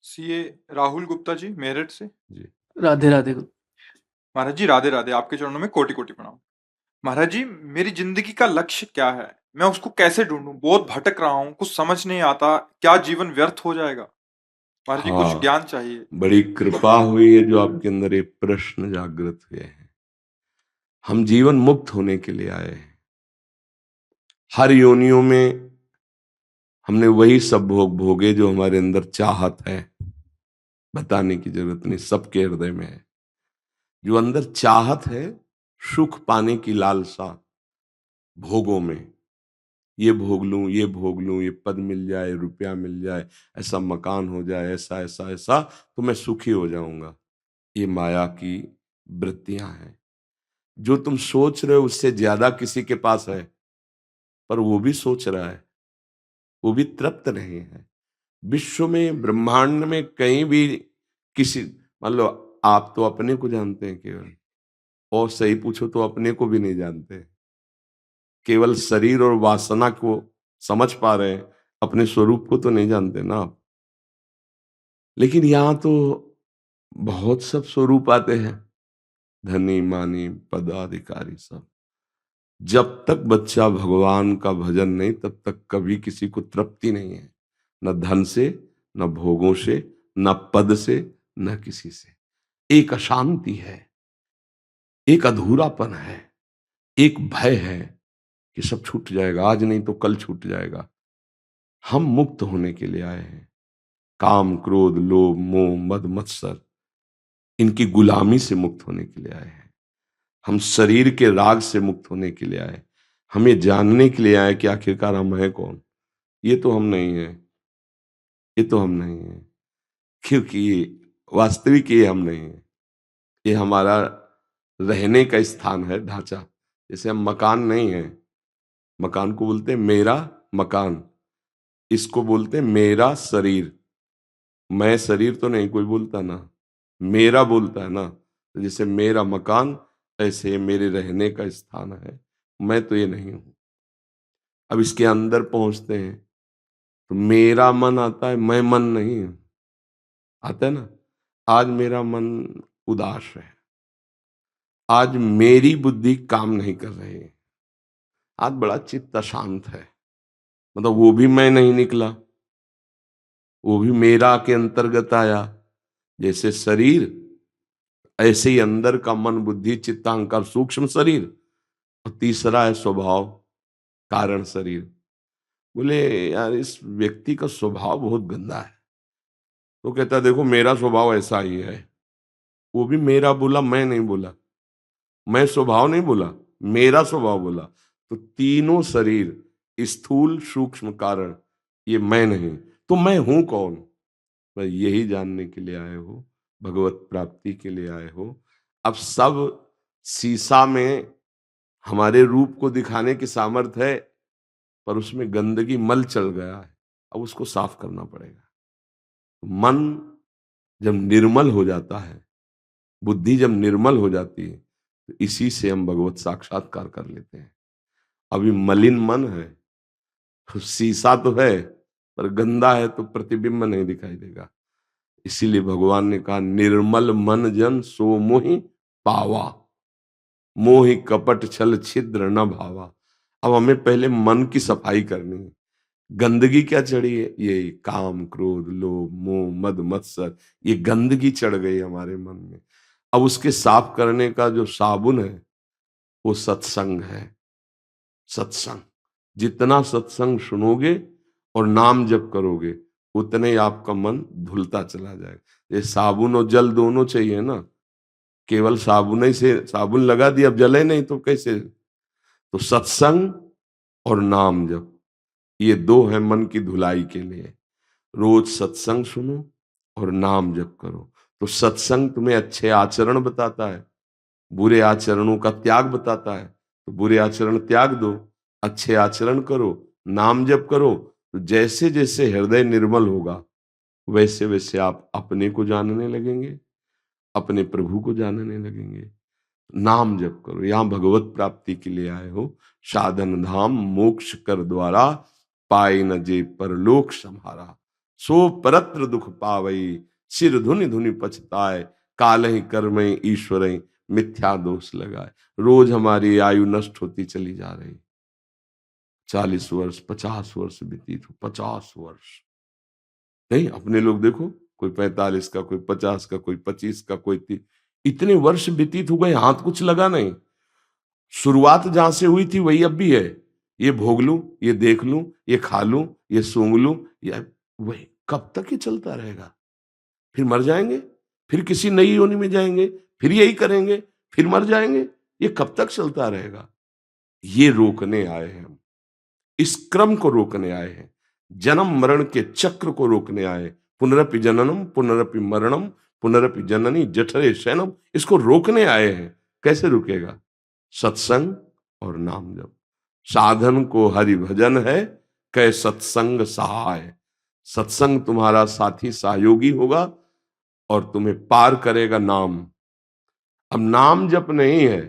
CA Rahul Gupta ji, Meerut से। जी। राधे राधे। महाराज जी राधे राधे, आपके चरणों में कोटि कोटि प्रणाम। महाराज जी, मेरी जिंदगी का लक्ष्य क्या है? मैं उसको कैसे ढूंढूं? बहुत भटक रहा हूँ, कुछ समझ नहीं आता। क्या जीवन व्यर्थ हो जाएगा? महाराज जी, कुछ हाँ, ज्ञान चाहिए। बड़ी कृपा हुई है जो आपके अंदर ये प्रश्न जागृत हुए हैं। हम जीवन मुक्त होने के लिए आए हैं। हर योनियों में हमने वही सब भोग भोगे जो हमारे अंदर चाहत है। बताने की जरूरत नहीं, सबके हृदय में है। जो अंदर चाहत है, सुख पाने की लालसा, भोगों में, ये भोग लूं, ये भोग लूं, ये पद मिल जाए, रुपया मिल जाए, ऐसा मकान हो जाए, ऐसा ऐसा ऐसा, तो मैं सुखी हो जाऊंगा। ये माया की वृत्तियां हैं। जो तुम सोच रहे हो उससे ज्यादा किसी के पास है, पर वो भी सोच रहा है, वो भी तृप्त नहीं है। विश्व में, ब्रह्मांड में कहीं भी किसी, मान लो, आप तो अपने को जानते हैं केवल, और सही पूछो तो अपने को भी नहीं जानते। केवल शरीर और वासना को समझ पा रहे हैं, अपने स्वरूप को तो नहीं जानते ना आप। लेकिन यहां तो बहुत सब स्वरूप आते हैं, धनी मानी पदाधिकारी सब। जब तक बच्चा भगवान का भजन नहीं, तब तक कभी किसी को तृप्ति नहीं है। न धन से, न भोगों से, न पद से, न किसी से। एक अशांति है, एक अधूरापन है, एक भय है कि सब छूट जाएगा, आज नहीं तो कल छूट जाएगा। हम मुक्त होने के लिए आए हैं। काम, क्रोध, लोभ, मोह, मद, मत्सर, इनकी गुलामी से मुक्त होने के लिए आए हैं। हम शरीर के राग से मुक्त होने के लिए आए। हम ये जानने के लिए आए कि आखिरकार हम हैं कौन। ये तो हम नहीं है, ये तो हम नहीं है, क्योंकि वास्तविक ये हम नहीं है। ये हमारा रहने का स्थान है, ढांचा। जैसे हम मकान नहीं है, मकान को बोलते हैं मेरा मकान, इसको बोलते हैं मेरा शरीर। मैं शरीर तो नहीं कोई बोलता ना, मेरा बोलता है ना। तो जैसे मेरा मकान, ऐसे ये मेरे रहने का स्थान है। मैं तो ये नहीं हूं। अब इसके अंदर पहुंचते हैं तो मेरा मन आता है, मैं मन नहीं हूं। आता है ना। आज मेरा मन उदास है, आज मेरी बुद्धि काम नहीं कर रही है, आज बड़ा चित्त अशांत है। मतलब वो भी मैं नहीं निकला, वो भी मेरा के अंतर्गत आया। जैसे शरीर, ऐसे ही अंदर का मन, बुद्धि, चित्त, अहंकार, सूक्ष्म शरीर, और तीसरा है स्वभाव, कारण शरीर। बोले यार, इस व्यक्ति का स्वभाव बहुत गंदा है। तो कहता देखो मेरा स्वभाव ऐसा ही है। वो भी मेरा बोला, मैं नहीं बोला। मैं स्वभाव नहीं बोला, मेरा स्वभाव बोला। तो तीनों शरीर, स्थूल सूक्ष्म कारण, ये मैं नहीं। तो मैं हूं कौन? मैं यही जानने के लिए आए हो, भगवत प्राप्ति के लिए आए हो। अब सब शीशा में हमारे रूप को दिखाने की सामर्थ है, पर उसमें गंदगी, मल चल गया है। अब उसको साफ करना पड़ेगा। मन जब निर्मल हो जाता है, बुद्धि जब निर्मल हो जाती है, तो इसी से हम भगवत साक्षात्कार कर लेते हैं। अभी मलिन मन है, तो शीशा तो है, पर गंदा है तो प्रतिबिंब नहीं दिखाई देगा। इसीलिए भगवान ने कहा, निर्मल मन जन सो मोहि पावा, मोहि कपट छल छिद्र न भावा। अब हमें पहले मन की सफाई करनी है। गंदगी क्या चढ़ी है? ये काम, क्रोध, लोभ, मोह, मद, मत्सर, ये गंदगी चढ़ गई हमारे मन में। अब उसके साफ करने का जो साबुन है, वो सत्संग है। सत्संग, जितना सत्संग सुनोगे और नाम जप करोगे, उतने ही आपका मन धुलता चला जाएगा। ये साबुन और जल दोनों चाहिए ना। केवल साबुन ही से, साबुन लगा दिया अब जले नहीं तो कैसे? तो सत्संग और नाम जप, ये दो है मन की धुलाई के लिए। रोज सत्संग सुनो और नाम जप करो। तो सत्संग तुम्हें अच्छे आचरण बताता है, बुरे आचरणों का त्याग बताता है। तो बुरे आचरण त्याग दो, अच्छे आचरण करो, नाम जप करो। तो जैसे जैसे हृदय निर्मल होगा, वैसे वैसे आप अपने को जानने लगेंगे, अपने प्रभु को जानने लगेंगे। नाम जप करो। यहां भगवत प्राप्ति के लिए आए हो। साधन धाम मोक्ष कर द्वारा, पाए न जे परलोक सम्हारा। सो परत्र दुख पावई, सिर धुनि धुनि पछताए, काल ही कर्म ईश्वर मिथ्या दोष लगाए। रोज हमारी आयु नष्ट होती चली जा रही। 40 वर्ष, 50 वर्ष व्यतीत हो, 50 वर्ष नहीं, अपने लोग देखो, कोई 45 का, कोई 50 का, कोई 25 का, कोई 30। इतने वर्ष व्यतीत हो गए, हाथ कुछ लगा नहीं। शुरुआत जहां से हुई थी वही अब भी है। ये भोग लूं, ये देख लूं, ये खा लूं, ये सूंघ लूं, ये वही कब तक ये चलता रहेगा? फिर मर जाएंगे, फिर किसी नई योनि में जाएंगे, फिर यही करेंगे, फिर मर जाएंगे। ये कब तक चलता रहेगा? ये रोकने आए हैं हम, इस क्रम को रोकने आए हैं, जन्म मरण के चक्र को रोकने आए। पुनरपि जननम पुनरपि मरणम पुनरपि जननी जठरे शयनम, इसको रोकने आए हैं। कैसे रुकेगा? सत्संग और नाम जप। साधन को हरि भजन है, कै सत्संग सहाय। सत्संग तुम्हारा साथी सहयोगी होगा और तुम्हें पार करेगा नाम। अब नाम जप नहीं है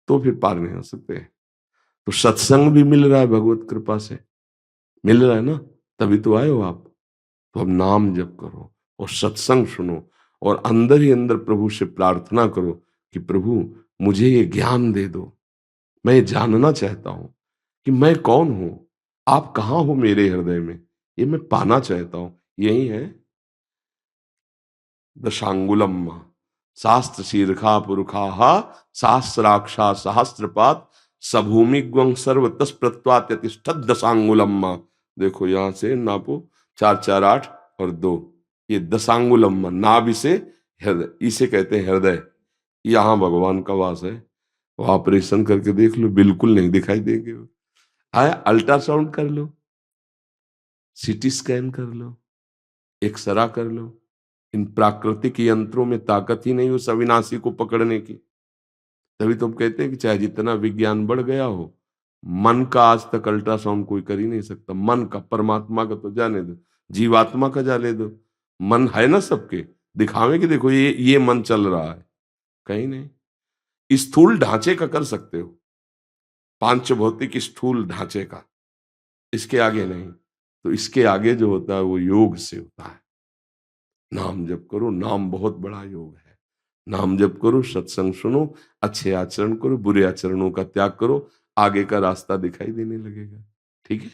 तो फिर पार नहीं हो सकते। तो सत्संग भी मिल रहा है भगवत कृपा से, मिल रहा है ना, तभी तो आए हो आप। तो अब नाम जप करो और सत्संग सुनो और अंदर ही अंदर प्रभु से प्रार्थना करो कि प्रभु मुझे ये ज्ञान दे दो। मैं जानना चाहता हूं कि मैं कौन हूं, आप कहां हो मेरे हृदय में, ये मैं पाना चाहता हूं। यही है दशांगुलम। शास्त्र शीर्षा पुरुषा सहस्राक्षा सहस्त्रपात सभूमि ग्वं सर्व तस्प्रत्वात्यतिष्ठत दशांगुलम। देखो यहां से नापो, 4 4 8 और 2, ये दशांगुलम। नाभि से हृदय, इसे कहते हैं हृदय। यहां भगवान का वास है। वो ऑपरेशन करके देख लो, बिल्कुल नहीं दिखाई देंगे। आया, अल्ट्रासाउंड कर लो, सीटी स्कैन कर लो, एक्सरा कर लो। इन प्राकृतिक यंत्रों में ताकत ही नहीं उस अविनाशी को पकड़ने की। तभी तो हम कहते हैं कि चाहे जितना विज्ञान बढ़ गया हो, मन का आज तक अल्ट्रासाउंड कोई कर ही नहीं सकता। मन का, परमात्मा का तो जाने दो, जीवात्मा का जाने दो। मन है ना सबके, दिखावे कि देखो ये मन चल रहा है, कहीं नहीं। स्थूल ढांचे का कर सकते हो, पांच भौतिक स्थूल ढांचे का, इसके आगे नहीं। तो इसके आगे जो होता है वो योग से होता है। नाम जप करो, नाम बहुत बड़ा योग है। नाम जप करो, सत्संग सुनो, अच्छे आचरण करो, बुरे आचरणों का त्याग करो, आगे का रास्ता दिखाई देने लगेगा। ठीक है।